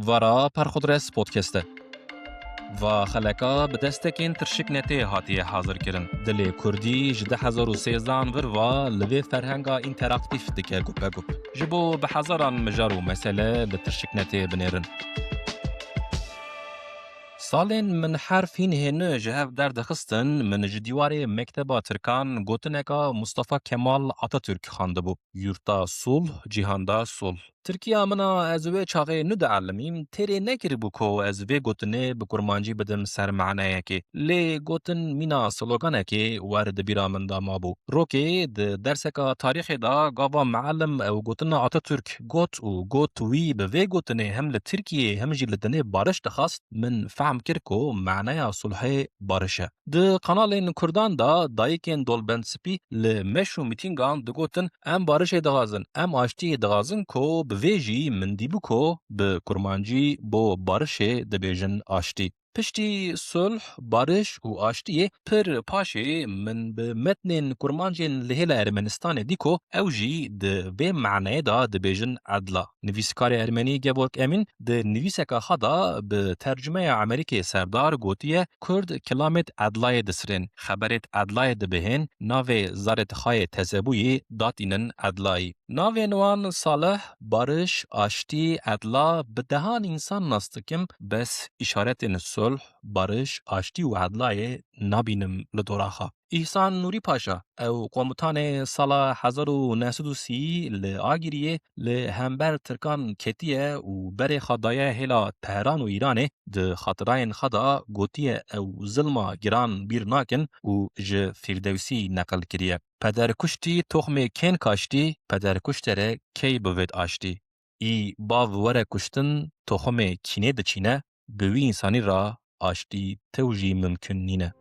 ورا پرخودرس پودکسته و خلکا به دستکین ترشک نتی هاتیه حاضر کرن. دلی کردی جده 2013 ور و لوی فرهنگا اینتراکتیف دکه گوپه گوپ. جبو به هزاران مجارو مسئله لترشک نتی بنیرن. سالین من حرفین هنه جهف در دخستن من جدیوار مکتبا ترکان گوتنکا مصطفى کمال آتاتürk خانده بو. یورتا صلح جهاندا صلح. ترکیه منا از وی چاقه نده علمیم تیره نکر بو که از وی گوتنه بکرمانجی بدم سر معنیه که لی گوتن مینا سلوگانه که وارد بیرا من دا ما بو. روکه درسکا تاریخ دا گاوا معلم او گوتن آتاتürk گوت و گوت وی به وی گوتنه هم لترکیه هم جی لدنه بارش دخواست من فهم کرکو معنی صلح بارشه. ده قنالین کردان دا دایکین دولبند سپی لمشو میتینگان دگوتن ام بارش دغازن ام آشتی دغازن کو بویجی من دیبو کو به کرمانجی بو بارش دبیجن آشتی. پشتی صلح بارش و آشتی پر پاشه من به متن کرمانجین لهل ارمنستان دیکو اوجی ده به معنی دا دبیجن عدلا. نویسکار ارمنی گبورک امین ده نویسکا خدا به ترجمه امریکی سردار گوتیه کرد کلامت عدلای دسرین خبرت عدلای دبهن ناوی زارت خای تزبوی داتینن عدلای. ناوی نوان صالح بارش آشتی عدلا به دهان انسان نستکم بس اشارت صلح بارش آشتی و عدلای نبینم لدوراخا. احسان نوری پاشا او قومتان سال 1930 لآگیریه لهمبر ترکان کتیه و بر خدایه هلا تهران و ایرانه ده خاطراین خدا گوتیه او ظلما گران بیر ناکن و ج فیردوسی نقل کریه. پدر کشتی تخم کن کاشتی پدر کشتره کی بود آشتی. ای باو وره کشتن تخم کینه دچینه بوی انسانی را آشتی توجی ممکن نینه.